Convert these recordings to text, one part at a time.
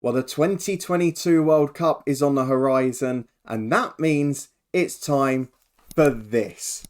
Well, the 2022 World Cup is on the horizon, and that means it's time for this.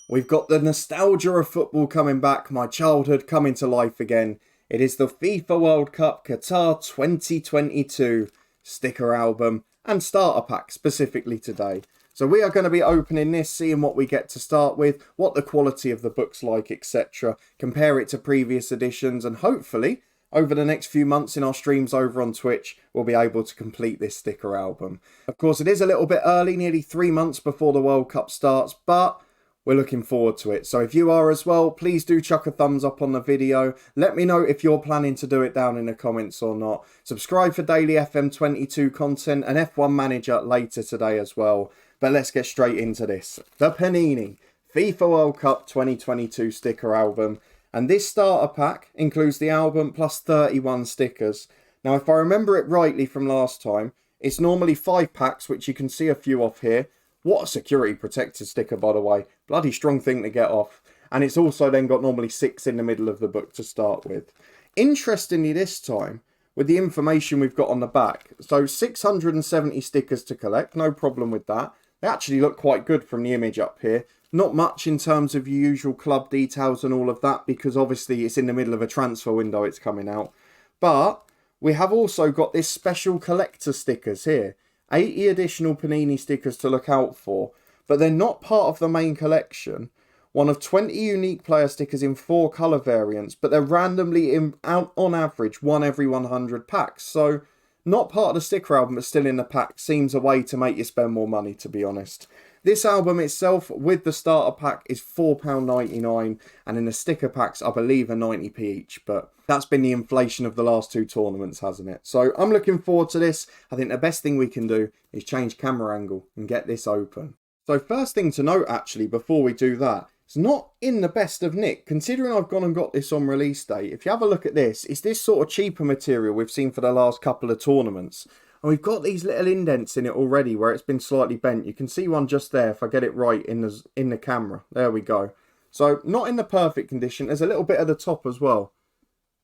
We've got the nostalgia of football coming back, my childhood coming to life again. It is the FIFA World Cup Qatar 2022 sticker album and starter pack specifically today. So we are going to be opening this, seeing what we get to start with, what the quality of the book's like, etc. Compare it to previous editions, and hopefully over the next few months in our streams over on Twitch, we'll be able to complete this sticker album. Of course, it is a little bit early, nearly 3 months before the World Cup starts, but we're looking forward to it. So if you are as well, please do chuck a thumbs up on the video. Let me know if you're planning to do it down in the comments or not. Subscribe for daily FM22 content and F1 Manager later today as well. But let's get straight into this. The Panini FIFA World Cup 2022 sticker album. And this starter pack includes the album plus 31 stickers. Now, if I remember it rightly from last time, it's normally 5 packs, which you can see a few off here. What a security protected sticker, by the way. Bloody strong thing to get off. And it's also then got normally 6 in the middle of the book to start with. Interestingly this time, with the information we've got on the back, so 670 stickers to collect, no problem with that. They actually look quite good from the image up here. Not much in terms of your usual club details and all of that, because obviously it's in the middle of a transfer window it's coming out. But we have also got this special collector stickers here. 80 additional Panini stickers to look out for, but they're not part of the main collection. One of 20 unique player stickers in 4 colour variants, but they're randomly out on average 1 every 100 packs. So not part of the sticker album, but still in the pack. Seems a way to make you spend more money, to be honest. This album itself, with the starter pack, is £4.99, and in the sticker packs, I believe, are 90p each. But that's been the inflation of the last 2 tournaments, hasn't it? So I'm looking forward to this. I think the best thing we can do is change camera angle and get this open. So first thing to note, actually, before we do that, it's not in the best of nick. Considering I've gone and got this on release day, if you have a look at this, it's this sort of cheaper material we've seen for the last couple of tournaments. And we've got these little indents in it already where it's been slightly bent. You can see one just there if I get it right in the camera. There we go. So not in the perfect condition. There's a little bit at the top as well.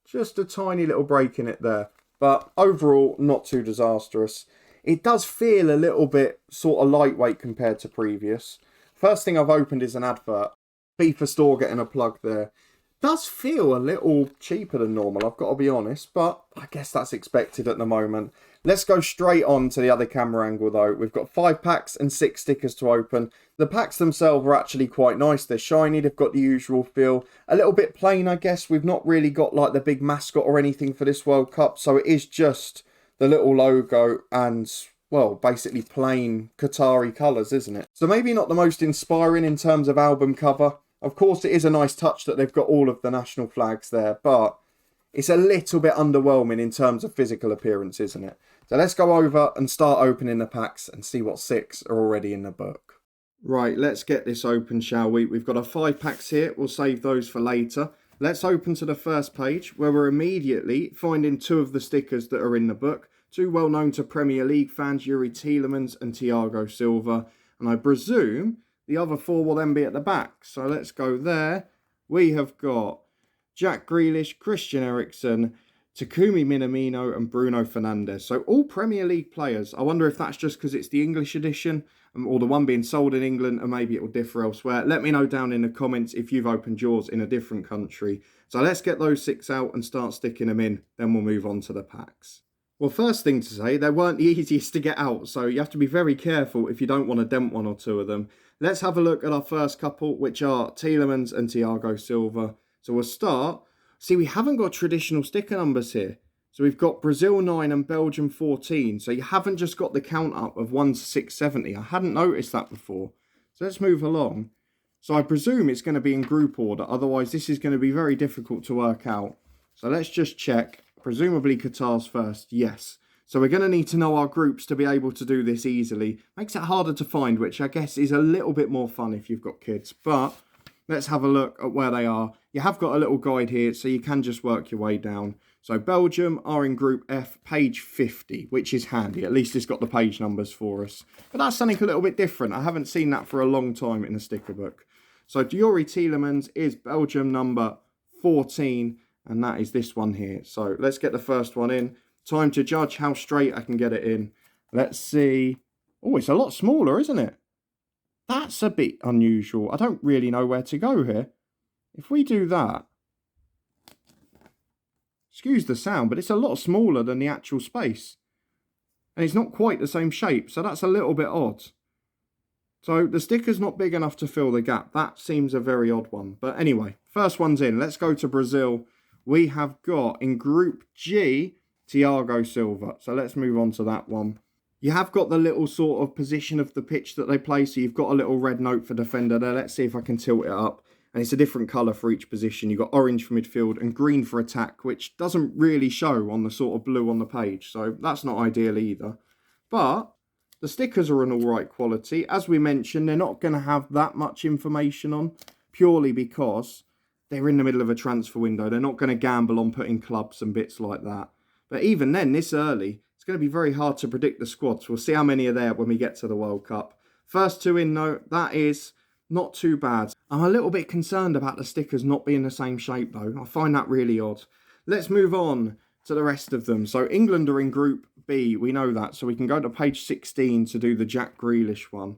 Just a tiny little break in it there. But overall, not too disastrous. It does feel a little bit sort of lightweight compared to previous. First thing I've opened is an advert. FIFA store getting a plug there. Does feel a little cheaper than normal, I've got to be honest, but I guess that's expected at the moment. Let's go straight on to the other camera angle though. We've got 5 packs and 6 stickers to open. The packs themselves are actually quite nice. They're shiny, they've got the usual feel. A little bit plain, I guess. We've not really got like the big mascot or anything for this World Cup, so it is just the little logo and, well, basically plain Qatari colours, isn't it? So maybe not the most inspiring in terms of album cover. Of course, it is a nice touch that they've got all of the national flags there, but it's a little bit underwhelming in terms of physical appearance, isn't it? So let's go over and start opening the packs and see what 6 are already in the book. Right, let's get this open, shall we? We've got our 5 packs here. We'll save those for later. Let's open to the first page where we're immediately finding 2 of the stickers that are in the book. 2 well known to Premier League fans, Yuri Tielemans and Thiago Silva. And I presume the other 4 will then be at the back. So let's go there. We have got Jack Grealish, Christian Eriksen, Takumi Minamino and Bruno Fernandes. So all Premier League players. I wonder if that's just because it's the English edition or the one being sold in England, and maybe it will differ elsewhere. Let me know down in the comments if you've opened yours in a different country. So let's get those 6 out and start sticking them in. Then we'll move on to the packs. Well, first thing to say, they weren't the easiest to get out, so you have to be very careful if you don't want to dent 1 or 2 of them. Let's have a look at our first couple, which are Tielemans and Thiago Silva. So we'll start. See, we haven't got traditional sticker numbers here. So we've got Brazil 9 and Belgium 14. So you haven't just got the count up of 1 to 670. I hadn't noticed that before. So let's move along. So I presume it's going to be in group order. Otherwise, this is going to be very difficult to work out. So let's just check. Presumably Qatar's first. Yes. So we're going to need to know our groups to be able to do this easily. Makes it harder to find, which I guess is a little bit more fun if you've got kids. But let's have a look at where they are. You have got a little guide here, so you can just work your way down. So Belgium are in Group F, page 50, which is handy. At least it's got the page numbers for us. But that's something a little bit different. I haven't seen that for a long time in a sticker book. So Yuri Tielemans is Belgium number 14, and that is this one here. So let's get the first one in. Time to judge how straight I can get it in. Let's see. Oh, it's a lot smaller, isn't it? That's a bit unusual. I don't really know where to go here. If we do that, excuse the sound, but it's a lot smaller than the actual space. And it's not quite the same shape, so that's a little bit odd. So the sticker's not big enough to fill the gap. That seems a very odd one. But anyway, first one's in. Let's go to Brazil. We have got in Group G, Thiago Silva. So let's move on to that one. You have got the little sort of position of the pitch that they play. So you've got a little red note for defender there. Let's see if I can tilt it up. And it's a different colour for each position. You've got orange for midfield and green for attack, which doesn't really show on the sort of blue on the page. So that's not ideal either. But the stickers are an alright quality. As we mentioned, they're not going to have that much information on, purely because they're in the middle of a transfer window. They're not going to gamble on putting clubs and bits like that. But even then, this early, it's going to be very hard to predict the squads. We'll see how many are there when we get to the World Cup. First two in, though, that is not too bad. I'm a little bit concerned about the stickers not being the same shape, though. I find that really odd. Let's move on to the rest of them. So England are in Group B, we know that. So we can go to page 16 to do the Jack Grealish one.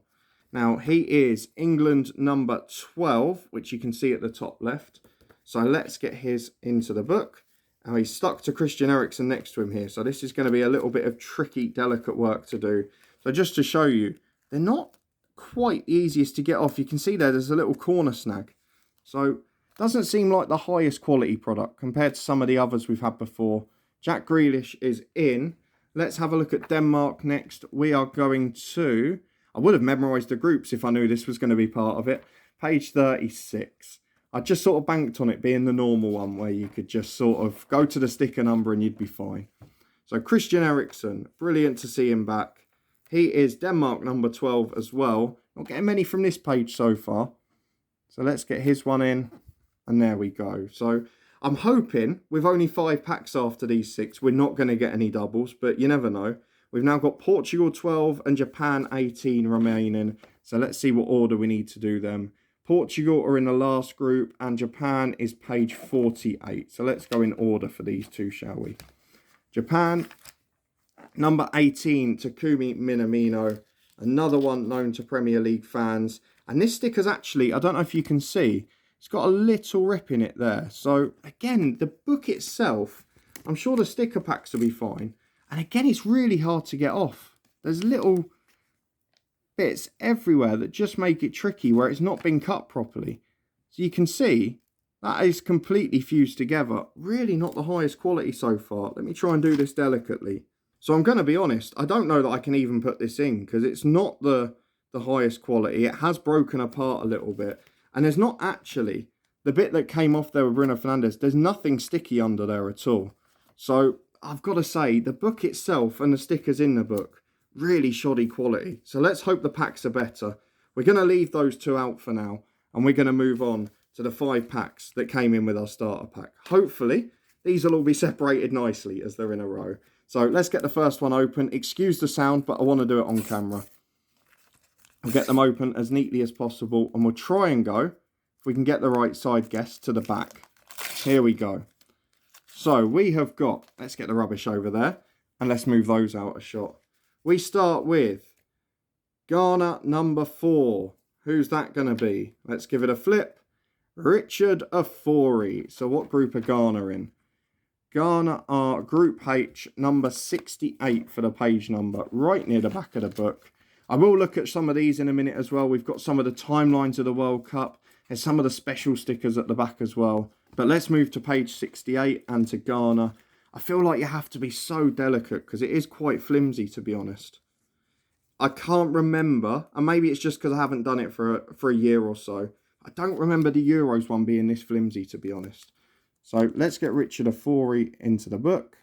Now, he is England number 12, which you can see at the top left. So let's get his into the book. Now, he's stuck to Christian Eriksen next to him here. So this is going to be a little bit of tricky, delicate work to do. So just to show you, they're not quite the easiest to get off. You can see there's a little corner snag. So doesn't seem like the highest quality product compared to some of the others we've had before. Jack Grealish is in. Let's have a look at Denmark next. We are going to... I would have memorised the groups if I knew this was going to be part of it. Page 36. I just sort of banked on it being the normal one where you could just sort of go to the sticker number and you'd be fine. So Christian Eriksen, brilliant to see him back. He is Denmark number 12 as well. Not getting many from this page so far. So let's get his one in. And there we go. So I'm hoping with only 5 packs after these 6, we're not going to get any doubles. But you never know. We've now got Portugal 12 and Japan 18 remaining. So let's see what order we need to do them. Portugal are in the last group and Japan is page 48. So let's go in order for these two, shall we? Japan, number 18, Takumi Minamino. Another one known to Premier League fans. And this sticker's actually, I don't know if you can see, it's got a little rip in it there. So again, the book itself, I'm sure the sticker packs will be fine. And again, it's really hard to get off. There's little bits everywhere that just make it tricky where it's not been cut properly. So you can see that is completely fused together. Really not the highest quality so far. Let me try and do this delicately. So I'm going to be honest, I don't know that I can even put this in because it's not the highest quality. It has broken apart a little bit. And there's not actually, the bit that came off there with Bruno Fernandes, there's nothing sticky under there at all. So I've got to say, the book itself and the stickers in the book, really shoddy quality. So let's hope the packs are better. We're going to leave those 2 out for now. And we're going to move on to the 5 packs that came in with our starter pack. Hopefully, these will all be separated nicely as they're in a row. So let's get the first one open. Excuse the sound, but I want to do it on camera. We'll get them open as neatly as possible. And we'll try and go, if we can get the right side guess, to the back. Here we go. So we have got, let's get the rubbish over there. And let's move those out a shot. We start with Ghana number 4. Who's that going to be? Let's give it a flip. Richard Afori. So what group are Ghana in? Ghana are Group H, number 68 for the page number, right near the back of the book. I will look at some of these in a minute as well. We've got some of the timelines of the World Cup and some of the special stickers at the back as well. But let's move to page 68 and to Ghana. I feel like you have to be so delicate because it is quite flimsy, to be honest. I can't remember, and maybe it's just because I haven't done it for a year or so. I don't remember the Euros one being this flimsy, to be honest. So let's get Richard Afori into the book.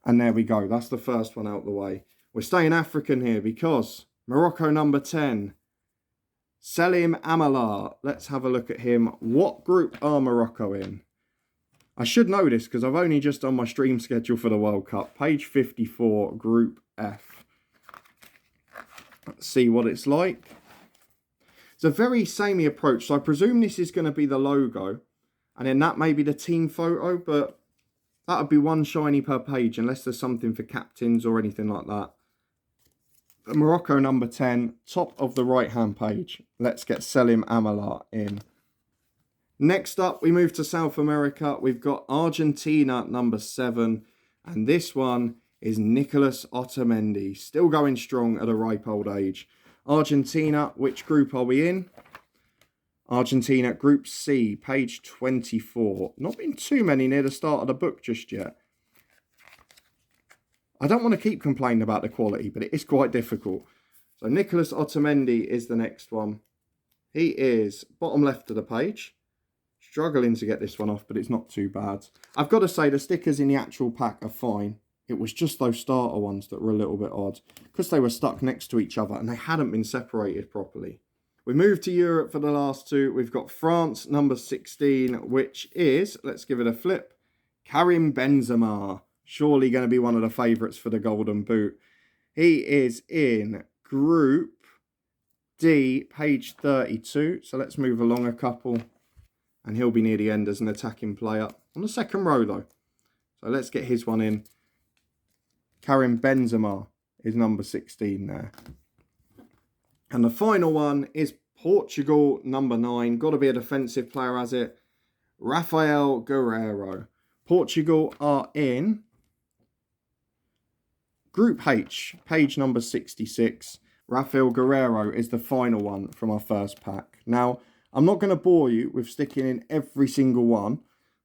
And there we go. That's the first one out the way. We're staying African here because Morocco number 10. Selim Amalar. Let's have a look at him. What group are Morocco in? I should know this because I've only just done my stream schedule for the World Cup. Page 54, Group F. Let's see what it's like. It's a very samey approach. So I presume this is going to be the logo. And then that may be the team photo. But That would be 1 shiny per page, unless there's something for captains or anything like that. But Morocco number 10, top of the right-hand page. Let's get Selim Amala in. Next up, we move to South America. We've got Argentina number 7. And this one is Nicolas Otamendi. Still going strong at a ripe old age. Argentina, which group are we in? Argentina, Group C, page 24. Not been too many near the start of the book just yet. I don't want to keep complaining about the quality, but it is quite difficult. So Nicolas Otamendi is the next one. He is bottom left of the page. Struggling to get this one off, but it's not too bad. I've got to say the stickers in the actual pack are fine. It was just those starter ones that were a little bit odd, because they were stuck next to each other and they hadn't been separated properly. We move to Europe for the last two. We've got France, number 16, which is, let's give it a flip, Karim Benzema. Surely going to be one of the favourites for the Golden Boot. He is in Group D, page 32. So let's move along a couple. And he'll be near the end as an attacking player. On the second row, though. So let's get his one in. Karim Benzema is number 16 there. And the final one is Portugal, number 9. Got to be a defensive player, has it? Rafael Guerreiro. Portugal are in Group H, page number 66. Rafael Guerreiro is the final one from our first pack. Now, I'm not going to bore you with sticking in every single one,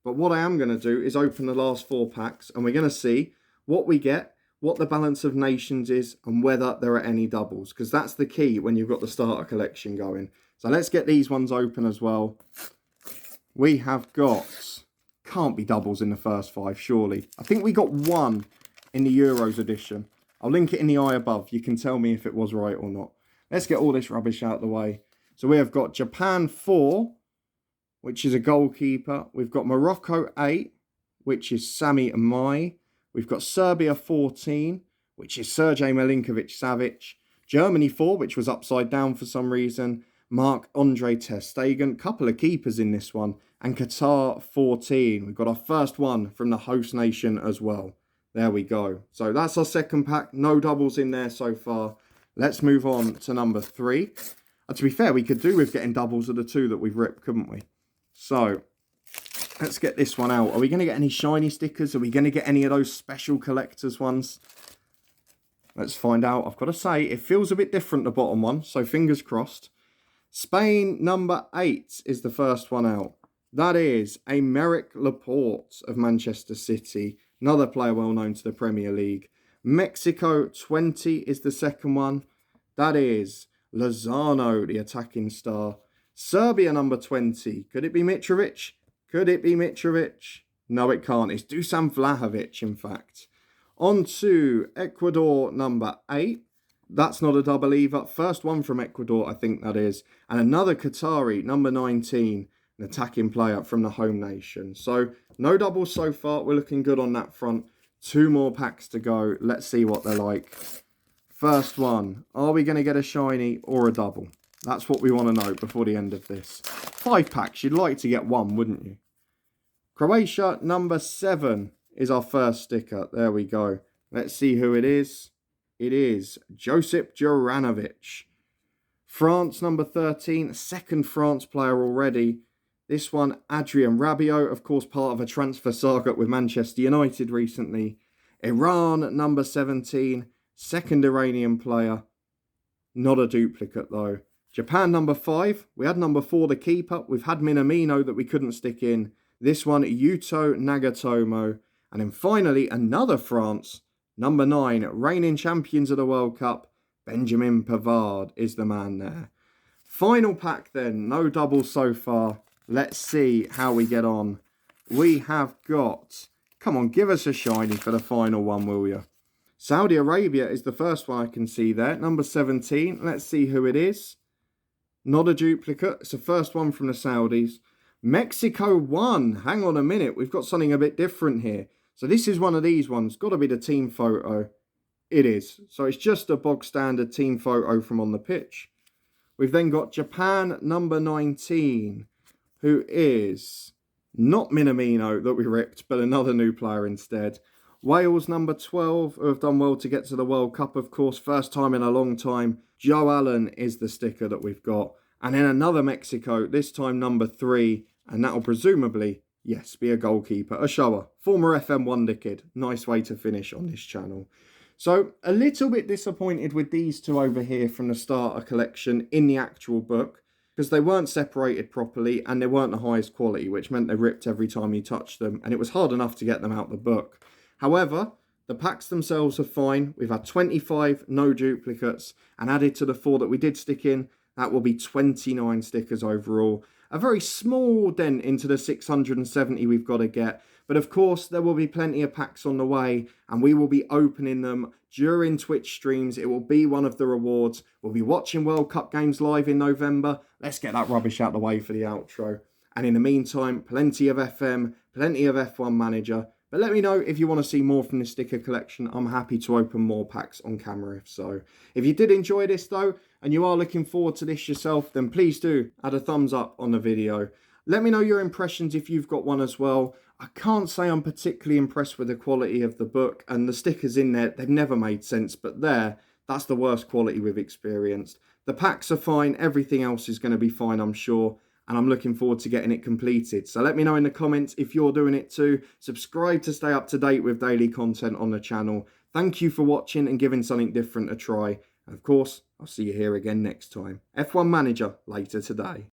but what I am going to do is open the last 4 packs, and we're going to see what we get, what the balance of nations is, and whether there are any doubles, because that's the key when you've got the starter collection going. So let's get these ones open as well. We have got, can't be doubles in the first 5, surely. I think we got 1 in the Euros edition. I'll link it in the eye above. You can tell me if it was right or not. Let's get all this rubbish out of the way. So we have got Japan 4, which is a goalkeeper. We've got Morocco 8, which is Sami Amai. We've got Serbia 14, which is Sergej Milinkovic-Savic. Germany 4, which was upside down for some reason. Marc-Andre ter Stegen. Couple of keepers in this one. And Qatar 14. We've got our first one from the host nation as well. There we go. So that's our second pack. No doubles in there so far. Let's move on to number 3. And to be fair, we could do with getting doubles of the 2 that we've ripped, couldn't we? So let's get this one out. Are we going to get any shiny stickers? Are we going to get any of those special collectors ones? Let's find out. I've got to say, it feels a bit different, the bottom one. So fingers crossed. Spain, number 8 is the first one out. That is Aymeric Laporte of Manchester City. Another player well known to the Premier League. Mexico 20 is the second one. That is Lozano, the attacking star. Serbia number 20. Could it be Mitrovic? Could it be Mitrovic? No, it can't. It's Dusan Vlahovic, in fact. On to Ecuador number 8. That's not a double either. First one from Ecuador, I think that is. And another Qatari, number 19. An attacking player from the home nation. So, no doubles so far. We're looking good on that front. 2 more packs to go. Let's see what they're like. First one. Are we going to get a shiny or a double? That's what we want to know before the end of this. 5 packs. You'd like to get 1, wouldn't you? Croatia, number 7 is our first sticker. There we go. Let's see who it is. It is Josip Juranovic. France, number 13. Second France player already. This one, Adrien Rabiot, of course, part of a transfer saga with Manchester United recently. Iran, number 17. Second Iranian player. Not a duplicate, though. Japan, number 5. We had number 4, the keeper. We've had Minamino that we couldn't stick in. This one, Yuto Nagatomo. And then finally, another France, number 9. Reigning champions of the World Cup. Benjamin Pavard is the man there. Final pack then. No doubles so far. Let's see how we get on. We have got... Come on, give us a shiny for the final one, will you? Saudi Arabia is the first one I can see there. Number 17. Let's see who it is. Not a duplicate. It's the first one from the Saudis. Mexico 1. Hang on a minute. We've got something a bit different here. So this is one of these ones. Got to be the team photo. It is. So it's just a bog standard team photo from on the pitch. We've then got Japan number 19. Who is Not Minamino that we ripped, but another new player instead. Wales number 12, who have done well to get to the World Cup, of course. First time in a long time. Joe Allen is the sticker that we've got. And then another Mexico, this time number 3. And that'll presumably, yes, be a goalkeeper. A shower. Former FM Wonder Kid. Nice way to finish on this channel. So, a little bit disappointed with these two over here from the starter collection in the actual book, because they weren't separated properly and they weren't the highest quality, which meant they ripped every time you touched them, and it was hard enough to get them out the book. However, the packs themselves are fine. We've had 25 no duplicates, and added to the 4 that we did stick in, that will be 29 stickers overall. A very small dent into the 670 we've got to get, but of course there will be plenty of packs on the way, and we will be opening them during Twitch streams. It will be one of the rewards. We'll be watching World Cup games live in November. Let's get that rubbish out the way for the outro. And in the meantime, plenty of FM, plenty of F1 Manager. But let me know if you want to see more from this sticker collection. I'm happy to open more packs on camera if so. If you did enjoy this though, and you are looking forward to this yourself, then please do add a thumbs up on the video. Let me know your impressions if you've got one as well. I can't say I'm particularly impressed with the quality of the book, and the stickers in there, they've never made sense, but that's the worst quality we've experienced. The packs are fine, everything else is going to be fine, I'm sure, and I'm looking forward to getting it completed. So let me know in the comments if you're doing it too. Subscribe to stay up to date with daily content on the channel. Thank you for watching and giving something different a try. And of course, I'll see you here again next time. F1 Manager later today.